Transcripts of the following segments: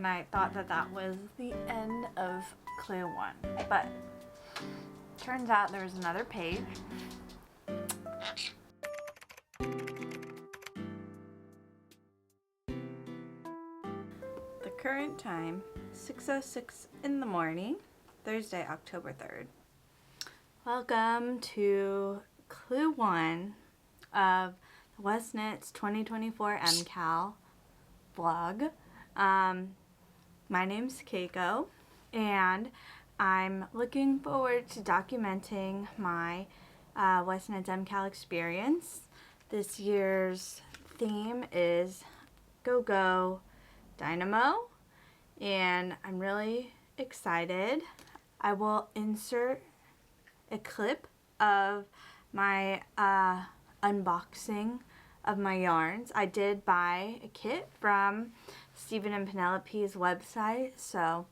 and I thought that that was the end of clue 1, but turns out there was another page. The current time, 6:06 in the morning, Thursday, October 3rd. Welcome to clue 1 of the Westknits 2024 MKAL vlog. My name's Keiko, and I'm looking forward to documenting my Westknits MKAL experience. This year's theme is Go Go Dynamo, and I'm really excited. I will insert a clip of my unboxing of my yarns. I did buy a kit from Stephen and Penelope's website, so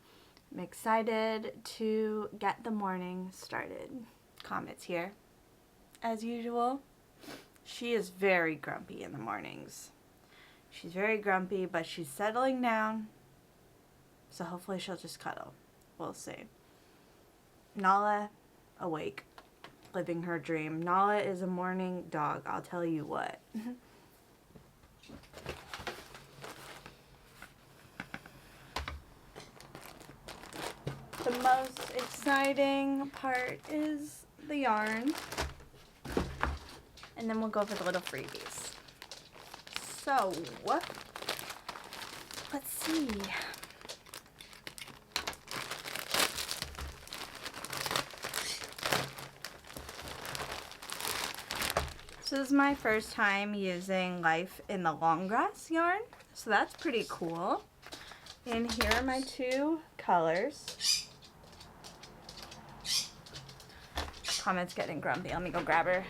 I'm excited to get the morning started. Comet's here, as usual. She is very grumpy in the mornings. She's very grumpy, but she's settling down, so hopefully she'll just cuddle. We'll see. Nala, awake, living her dream. Nala is a morning dog, I'll tell you what. The most exciting part is the yarn, and then we'll go over the little freebies. So, let's see. So this is my first time using Life in the Long Grass yarn, so that's pretty cool. And here are my two colors. Comet's getting grumpy. Let me go grab her.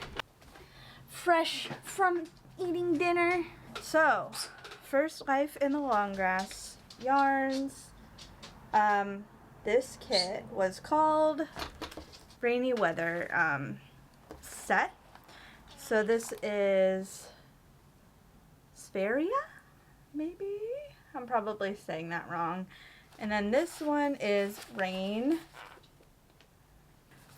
Fresh from eating dinner. So, first Life in the Long Grass yarns. This kit was called Rainy Weather set. So this is Spharia, maybe? I'm probably saying that wrong. And then this one is Rain.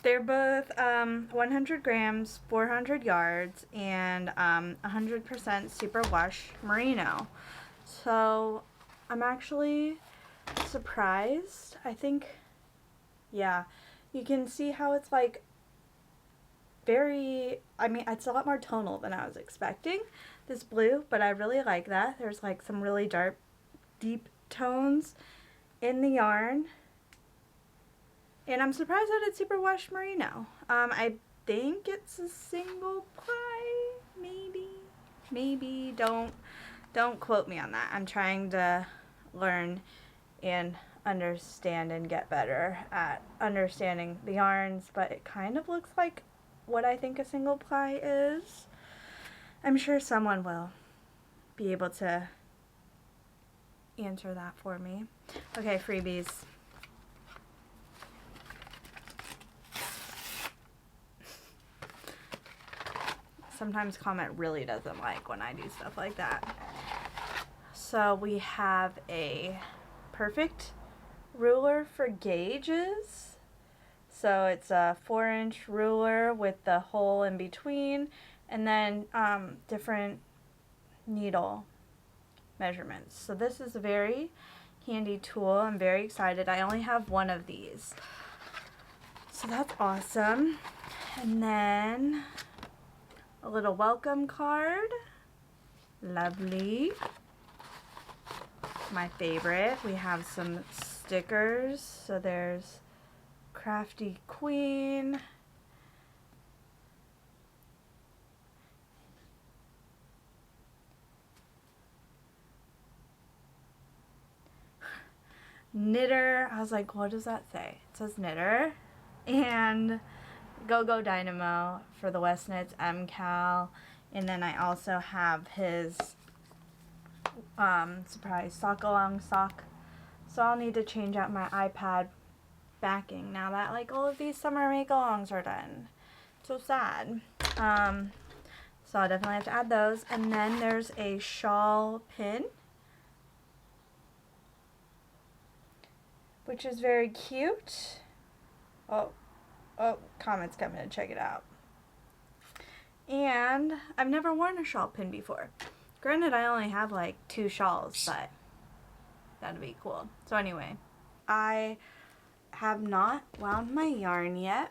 They're both 100 grams, 400 yards, and 100% superwash merino. So I'm actually surprised. I think, yeah, you can see how it's like very, I mean, it's a lot more tonal than I was expecting, this blue, but I really like that. There's like some really dark, deep tones in the yarn. And I'm surprised that it's superwash merino. I think it's a single ply, maybe. Don't quote me on that. I'm trying to learn and understand and get better at understanding the yarns, but it kind of looks like what I think a single ply is. I'm sure someone will be able to answer that for me. Okay, freebies. Sometimes Comet really doesn't like when I do stuff like that. So we have a perfect ruler for gauges. So it's a 4-inch ruler with the hole in between, and then different needle measurements. So this is a very handy tool. I'm very excited. I only have one of these, so that's awesome. And then a little welcome card. Lovely. My favorite. We have some stickers. So there's Crafty Queen. Knitter. I was like, what does that say? It says Knitter. And Go Go Dynamo for the Westknits MKAL. And then I also have his surprise sock along sock. So I'll need to change out my iPad backing now that like all of these summer make-alongs are done. So sad. So I'll definitely have to add those. And then there's a shawl pin. which is very cute. Oh, Comet's coming to check it out. And I've never worn a shawl pin before. Granted, I only have like 2 shawls, but that'd be cool. So anyway, I have not wound my yarn yet.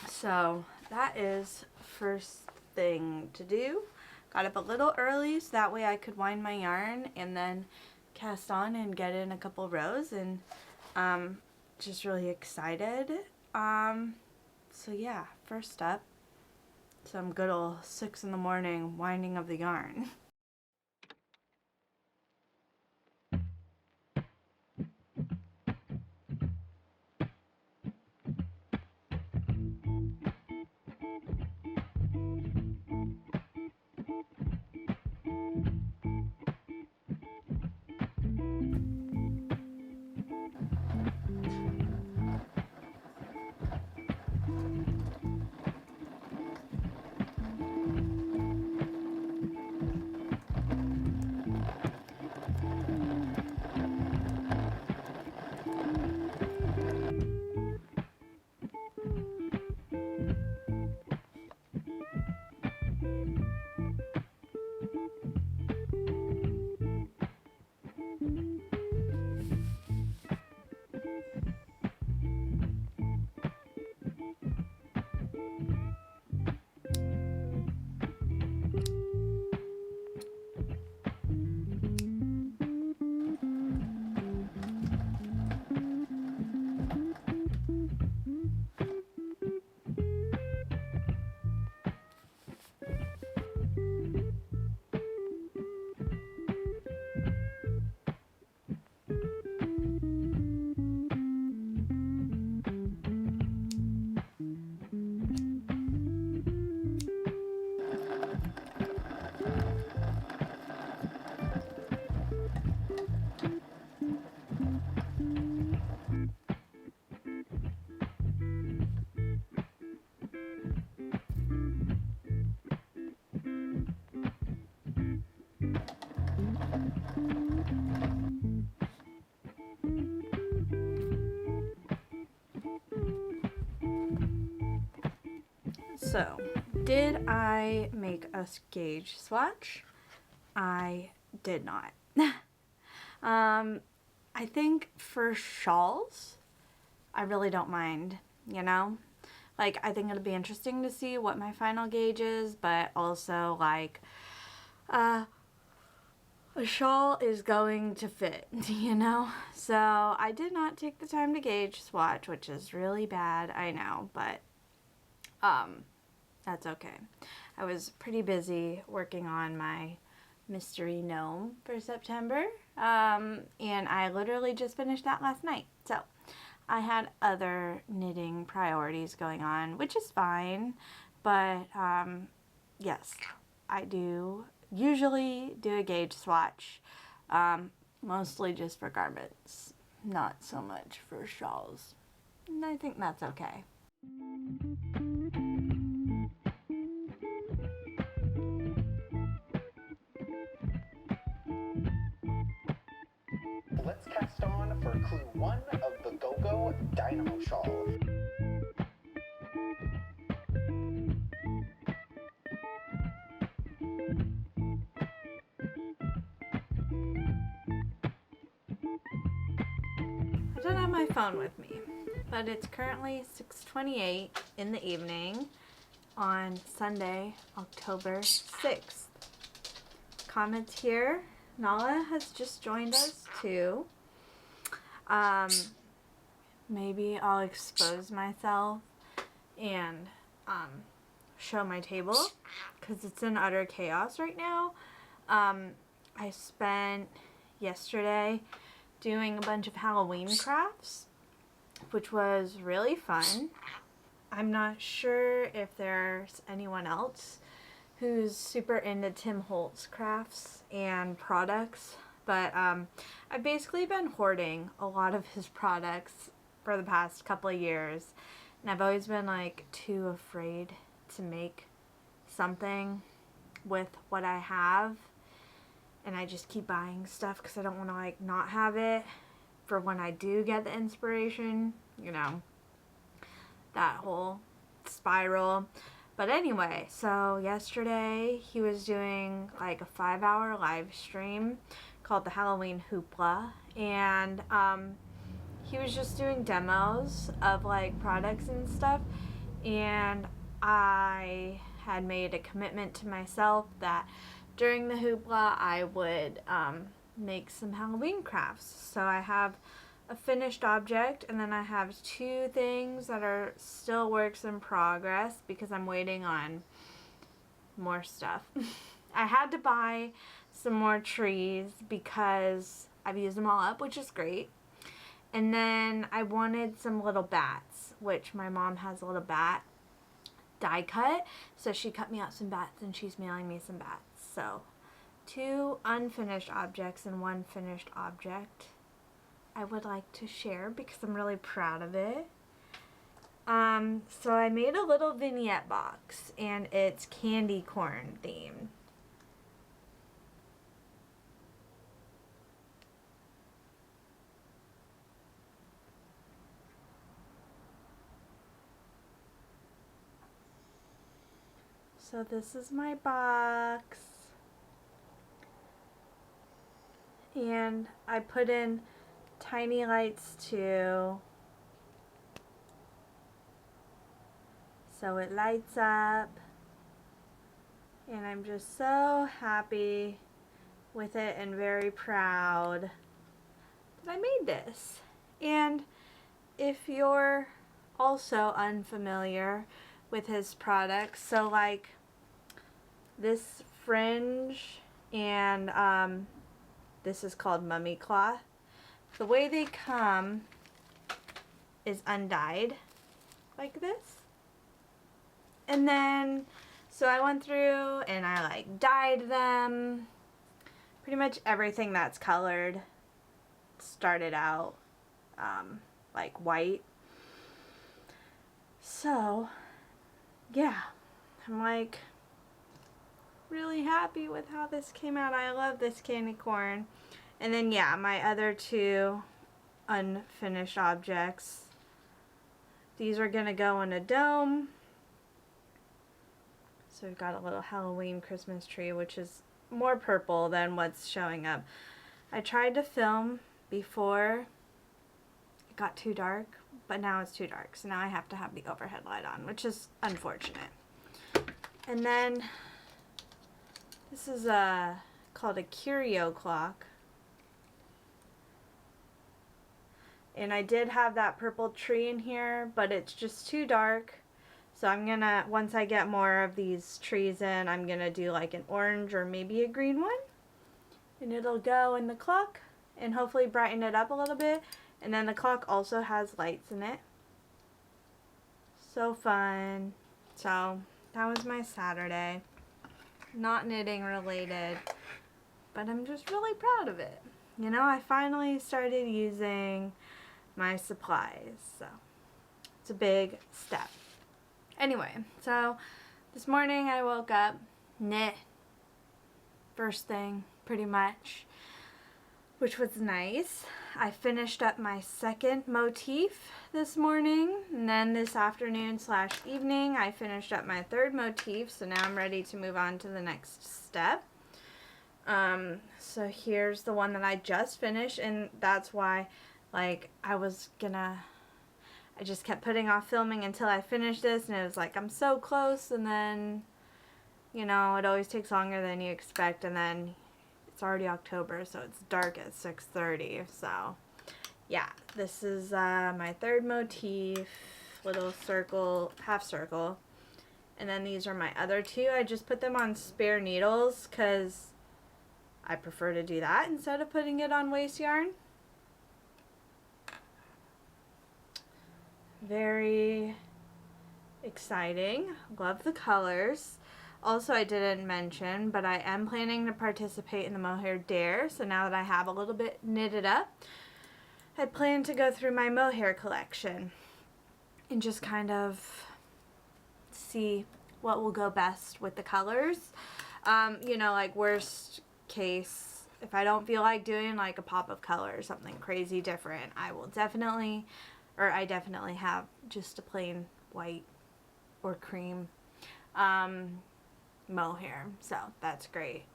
So that is first thing to do. Got up a little early so that way I could wind my yarn and then cast on and get in a couple rows, and just really excited. So yeah, first up, some good old 6 in the morning winding of the yarn. So, did I make a gauge swatch? I did not. I think for shawls, I really don't mind, you know? Like, I think it'll be interesting to see what my final gauge is, but also, like, a shawl is going to fit, you know? So, I did not take the time to gauge swatch, which is really bad, I know, but, that's okay. I was pretty busy working on my mystery gnome for September, and I literally just finished that last night. So I had other knitting priorities going on, which is fine, but yes, I do usually do a gauge swatch, mostly just for garments, not so much for shawls, and I think that's okay. Let's cast on for clue 1 of the Go-Go Dynamo shawl. I don't have my phone with me, but it's currently 6:28 in the evening on Sunday, October 6th. Comments here. Nala has just joined us too. Maybe I'll expose myself and show my table because it's in utter chaos right now. I spent yesterday doing a bunch of Halloween crafts, which was really fun. I'm not sure if there's anyone else who's super into Tim Holtz crafts and products, but I've basically been hoarding a lot of his products for the past couple of years, and I've always been like too afraid to make something with what I have, and I just keep buying stuff because I don't want to like not have it for when I do get the inspiration, you know, that whole spiral. But anyway, so yesterday he was doing like a 5-hour live stream called the Halloween Hoopla, and he was just doing demos of like products and stuff, and I had made a commitment to myself that during the Hoopla I would make some Halloween crafts. So I have a finished object, and then I have 2 things that are still works in progress because I'm waiting on more stuff. I had to buy some more trees because I've used them all up, which is great. And then I wanted some little bats, which my mom has a little bat die cut, so she cut me out some bats and she's mailing me some bats. So 2 unfinished objects and 1 finished object I would like to share because I'm really proud of it. So I made a little vignette box, and it's candy corn themed. So this is my box, and I put in tiny lights too, so it lights up, and I'm just so happy with it and very proud that I made this. And if you're also unfamiliar with his products, so like this fringe and this is called mummy cloth. The way they come is undyed like this. And then, so I went through and I like dyed them. Pretty much everything that's colored started out like white. So, yeah, I'm like really happy with how this came out. I love this candy corn. And then, yeah, my other 2 unfinished objects. These are going to go in a dome. So we've got a little Halloween Christmas tree, which is more purple than what's showing up. I tried to film before it got too dark, but now it's too dark. So now I have to have the overhead light on, which is unfortunate. And then this is called a curio clock. And I did have that purple tree in here, but it's just too dark. So I'm gonna, once I get more of these trees in, I'm gonna do like an orange or maybe a green one. And it'll go in the clock and hopefully brighten it up a little bit. And then the clock also has lights in it. So fun. So that was my Saturday. Not knitting related, but I'm just really proud of it. You know, I finally started using my supplies, so it's a big step. Anyway, so this morning I woke up, knit first thing pretty much, which was nice. I finished up my 2nd motif this morning, and then this afternoon / evening I finished up my 3rd motif, so now I'm ready to move on to the next step. So here's the one that I just finished, and that's why like I just kept putting off filming until I finished this, and it was like I'm so close, and then, you know, it always takes longer than you expect, and then it's already October, so it's dark at 6:30. So yeah, this is my 3rd motif, little circle, half circle, and then these are my other 2. I just put them on spare needles because I prefer to do that instead of putting it on waste yarn. Very exciting. Love the colors. Also, I didn't mention, but I am planning to participate in the mohair dare. So now that I have a little bit knitted up, I plan to go through my mohair collection and just kind of see what will go best with the colors. You know, like worst case, if I don't feel like doing like a pop of color or something crazy different, I definitely have just a plain white or cream mohair. So that's great.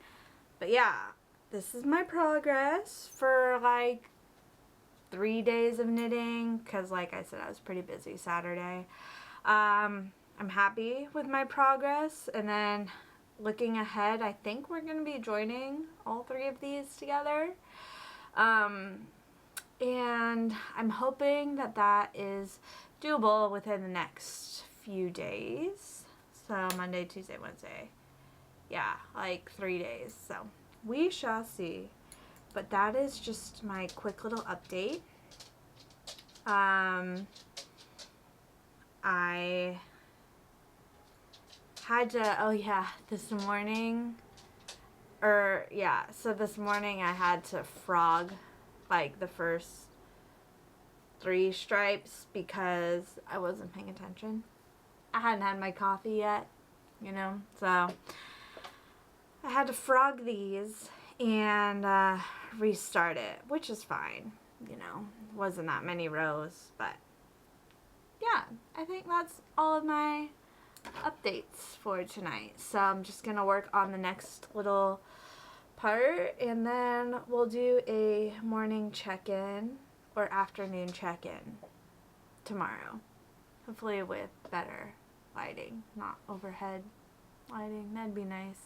But yeah, this is my progress for like 3 days of knitting, because like I said, I was pretty busy Saturday. I'm happy with my progress, and then looking ahead, I think we're going to be joining all 3 of these together. And I'm hoping that that is doable within the next few days. So Monday, Tuesday, Wednesday. Yeah, like 3 days. So we shall see. But that is just my quick little update. I had to, oh yeah, this morning, so this morning I had to frog like the first 3 stripes because I wasn't paying attention. I hadn't had my coffee yet, you know, so I had to frog these and restart it, which is fine, you know, wasn't that many rows, but yeah, I think that's all of my updates for tonight. So I'm just gonna work on the next little part, and then we'll do a morning check-in or afternoon check-in tomorrow, hopefully with better lighting, not overhead lighting. That'd be nice.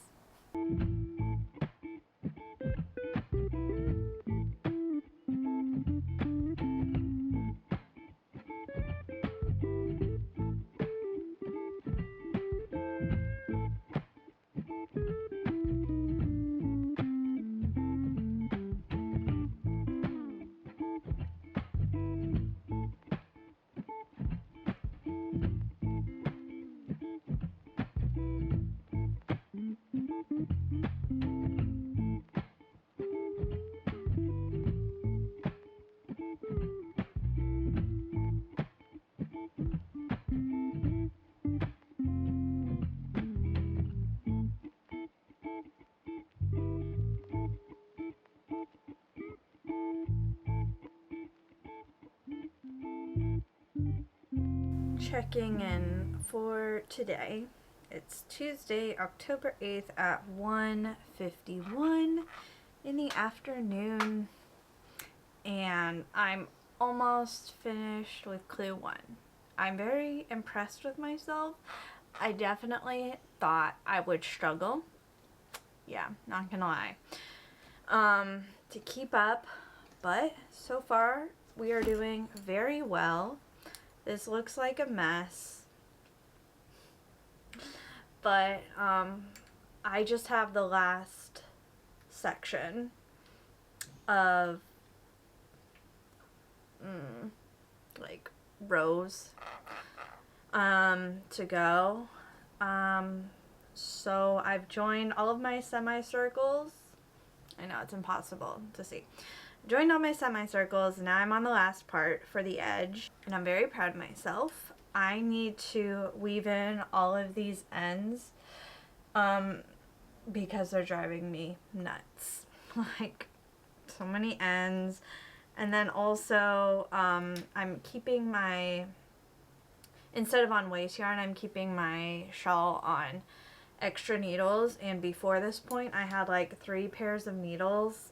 Checking in for today. It's Tuesday, October 8th at 1:51 in the afternoon, and I'm almost finished with clue 1. I'm very impressed with myself. I definitely thought I would struggle. Yeah, not gonna lie. To keep up, but so far we are doing very well. This looks like a mess, but I just have the last section of like rows to go. So I've joined all of my semicircles. I know it's impossible to see. Joined all my semicircles, and now I'm on the last part for the edge, and I'm very proud of myself. I need to weave in all of these ends because they're driving me nuts. Like, so many ends. And then also I'm keeping my, instead of on waste yarn, I'm keeping my shawl on extra needles, and before this point I had like 3 pairs of needles.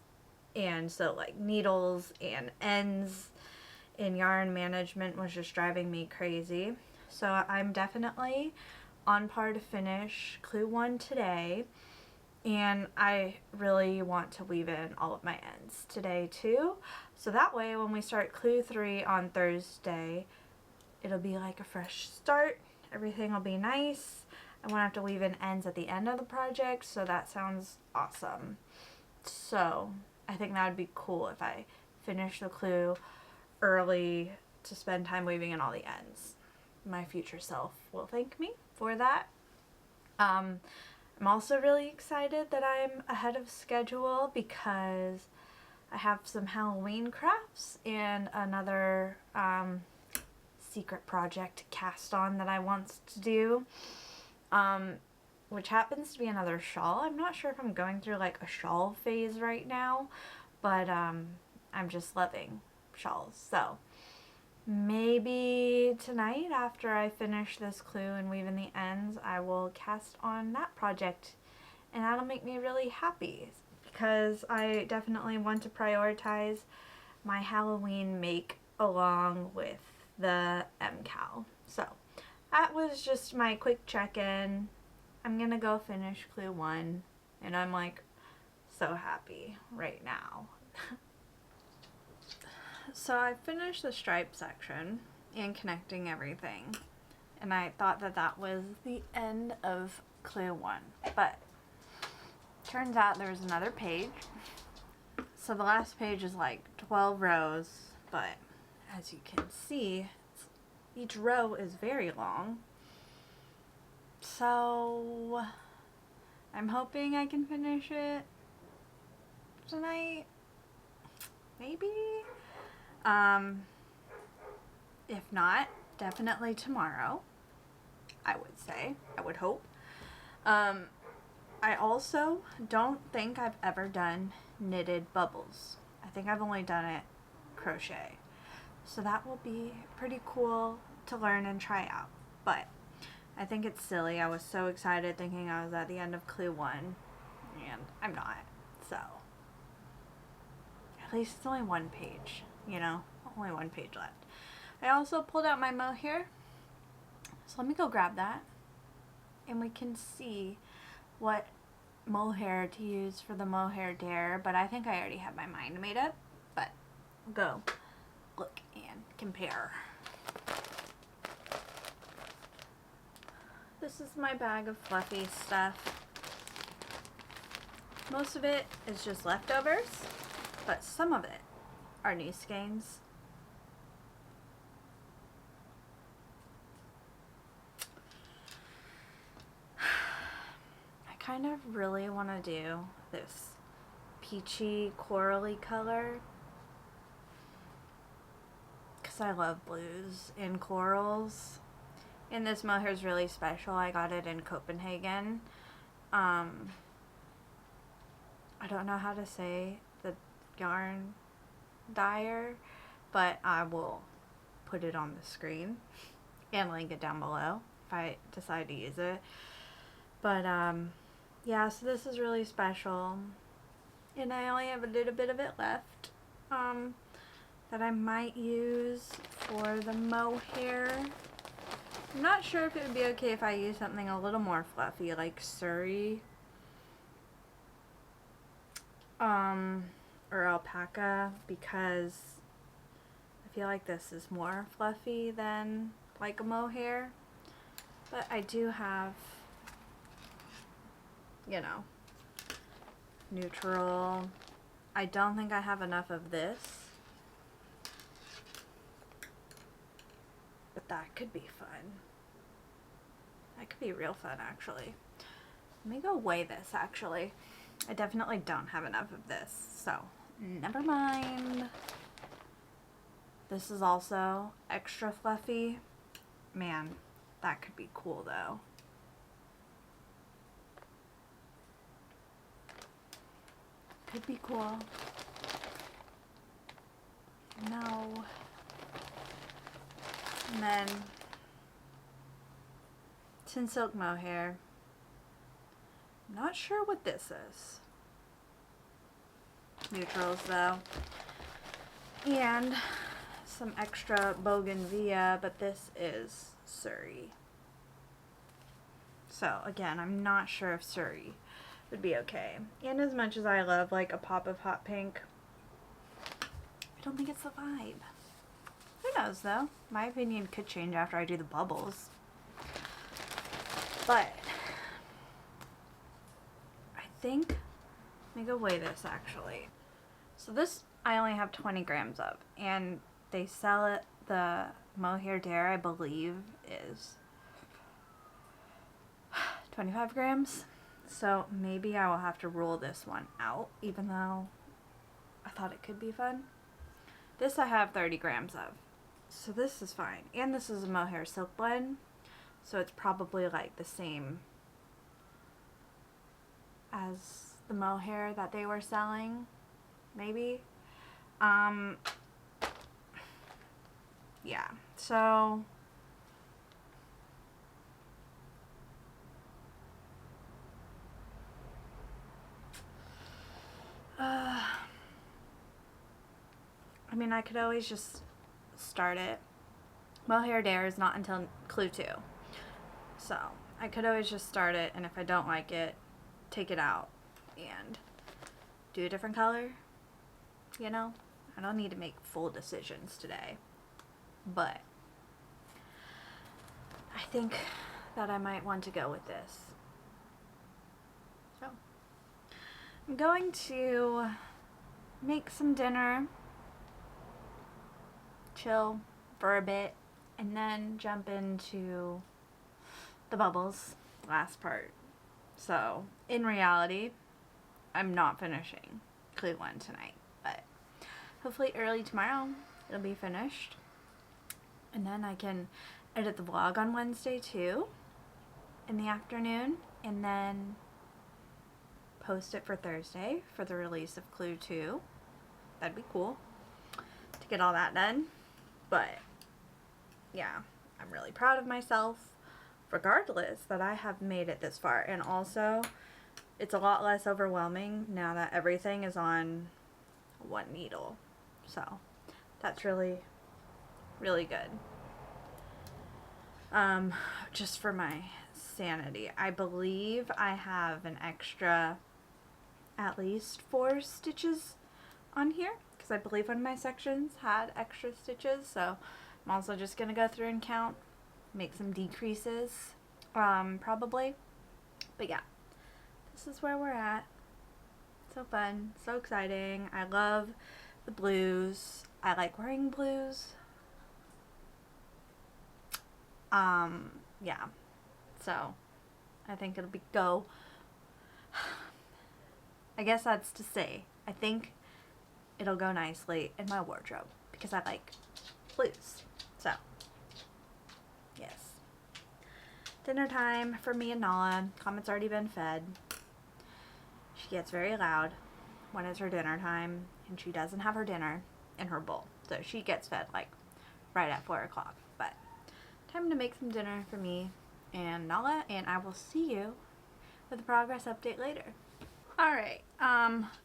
And so like needles and ends and yarn management was just driving me crazy. So I'm definitely on par to finish clue 1 today, and I really want to weave in all of my ends today too. So that way when we start clue 3 on Thursday, it'll be like a fresh start. Everything will be nice. I won't have to weave in ends at the end of the project, so that sounds awesome. So I think that would be cool if I finish the clue early to spend time weaving in all the ends. My future self will thank me for that. I'm also really excited that I'm ahead of schedule because I have some Halloween crafts and another secret project cast on that I want to do. which happens to be another shawl. I'm not sure if I'm going through like a shawl phase right now, but I'm just loving shawls. So maybe tonight after I finish this clue and weave in the ends, I will cast on that project, and that'll make me really happy because I definitely want to prioritize my Halloween make along with the MKAL. So that was just my quick check-in. I'm gonna go finish clue 1, and I'm like so happy right now. So I finished the stripe section and connecting everything, and I thought that that was the end of clue 1, but turns out there was another page. So the last page is like 12 rows, but as you can see, each row is very long. So I'm hoping I can finish it tonight, maybe. If not, definitely tomorrow, I would say. I would hope. I also don't think I've ever done knitted bubbles. I think I've only done it crochet. So that will be pretty cool to learn and try out. But I think it's silly. I was so excited thinking I was at the end of clue 1, and I'm not. So at least it's only one page, you know, only one page left. I also pulled out my mohair, so let me go grab that, and we can see what mohair to use for the mohair dare. But I think I already have my mind made up, but I'll go look and compare. This is my bag of fluffy stuff. Most of it is just leftovers, but some of it are new skeins. I kind of really want to do this peachy corally color because I love blues and corals. And this mohair is really special. I got it in Copenhagen. I don't know how to say the yarn dyer, but I will put it on the screen and link it down below if I decide to use it. But yeah, so this is really special, and I only have a little bit of it left that I might use for the mohair. I'm not sure if it would be okay if I use something a little more fluffy like Surrey or alpaca, because I feel like this is more fluffy than like a mohair. But I do have, you know, neutral. I don't think I have enough of this, but that could be fun. That could be real fun, actually. Let me go weigh this, actually. I definitely don't have enough of this, so never mind. This is also extra fluffy. Man, that could be cool, though. Could be cool. No. And then Tin Silk mohair. Not sure what this is. Neutrals though. And some extra bougainvillea, but this is Surrey. So again, I'm not sure if Surrey would be okay. And as much as I love like a pop of hot pink, I don't think it's the vibe. Who knows though? My opinion could change after I do the bubbles. But I think, let me go weigh this actually. So this I only have 20 grams of, and they sell it, the mohair dare I believe is 25 grams. So maybe I will have to rule this one out, even though I thought it could be fun. This I have 30 grams of, so this is fine. And this is a mohair silk blend, so it's probably like the same as the mohair that they were selling, maybe. Yeah, so I mean, I could always just start it. Mohair Dare is not until Clue 2. So, I could always just start it, and if I don't like it, take it out and do a different color. You know? I don't need to make full decisions today. But I think that I might want to go with this. So, I'm going to make some dinner, chill for a bit, and then jump into the bubbles, last part. So, in reality, I'm not finishing Clue 1 tonight, but hopefully early tomorrow it'll be finished. And then I can edit the vlog on Wednesday too, in the afternoon, and then post it for Thursday for the release of Clue 2. That'd be cool to get all that done. But yeah, I'm really proud of myself regardless that I have made it this far. And also, it's a lot less overwhelming now that everything is on one needle. So that's really, really good. Just for my sanity, I believe I have an extra at least 4 stitches on here, because I believe one of my sections had extra stitches, so I'm also just gonna go through and count, make some decreases, probably. But yeah, this is where we're at. So fun, so exciting. I love the blues. I like wearing blues. Yeah, so I think it'll be go. I guess that's to say, I think it'll go nicely in my wardrobe because I like blues. So, yes. Dinner time for me and Nala. Comet's already been fed. She gets very loud when it's her dinner time, and she doesn't have her dinner in her bowl. So she gets fed like right at 4 o'clock. But time to make some dinner for me and Nala, and I will see you with a progress update later. Alright,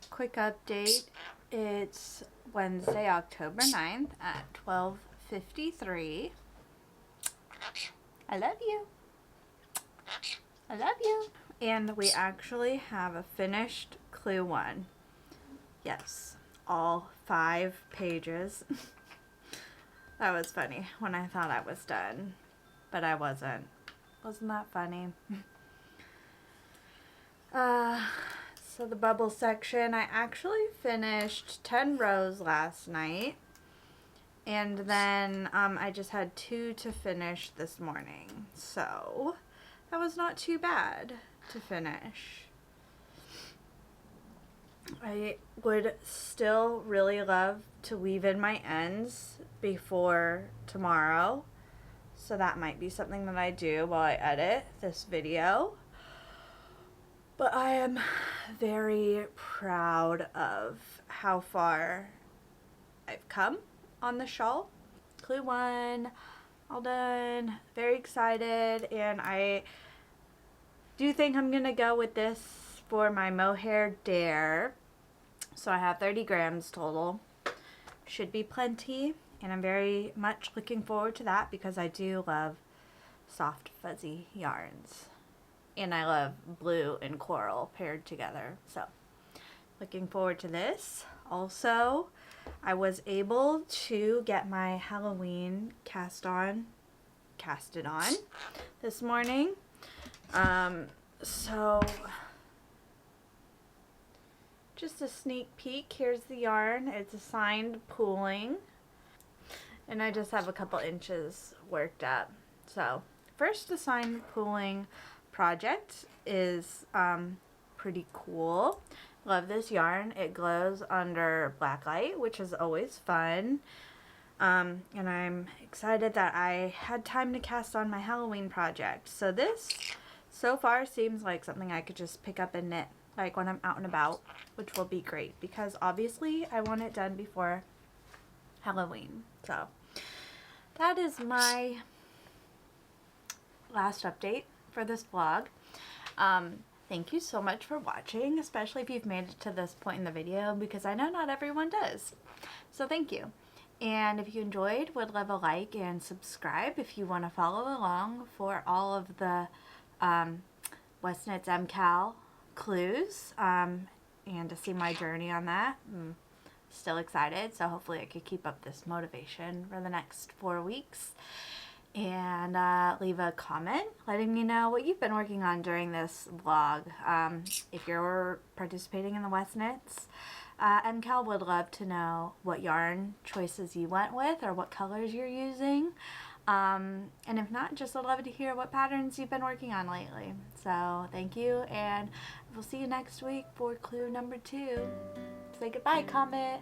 quick update. It's Wednesday, October 9th at 12:53. I love you. I love you. And we actually have a finished Clue 1. Yes, all 5 pages. That was funny when I thought I was done, but I wasn't. Wasn't that funny? So the bubble section, I actually finished 10 rows last night, and then I just had 2 to finish this morning, so that was not too bad to finish. I would still really love to weave in my ends before tomorrow, so that might be something that I do while I edit this video. But I am very proud of how far I've come on the shawl. Clue 1, all done. Very excited, and I do think I'm gonna go with this for my mohair dare. So I have 30 grams total. Should be plenty, and I'm very much looking forward to that because I do love soft fuzzy yarns. And I love blue and coral paired together. So, looking forward to this. Also, I was able to get my Halloween casted on this morning. So, just a sneak peek. Here's the yarn. It's assigned pooling. And I just have a couple inches worked up. So, first assigned pooling project is pretty cool. Love this yarn. It glows under black light, which is always fun. And I'm excited that I had time to cast on my Halloween project. So this so far seems like something I could just pick up and knit like when I'm out and about, which will be great because obviously I want it done before Halloween. So that is my last update for this vlog. Thank you so much for watching, especially if you've made it to this point in the video, because I know not everyone does. So thank you. And if you enjoyed, would love a like and subscribe if you want to follow along for all of the Westknits MKAL clues and to see my journey on that. I'm still excited, so hopefully I could keep up this motivation for the next 4 weeks. And leave a comment letting me know what you've been working on during this vlog. If you're participating in the Westknits MKAL, would love to know what yarn choices you went with or what colors you're using. And if not, just would love to hear what patterns you've been working on lately. So thank you, and we'll see you next week for clue number 2. Say goodbye, comment.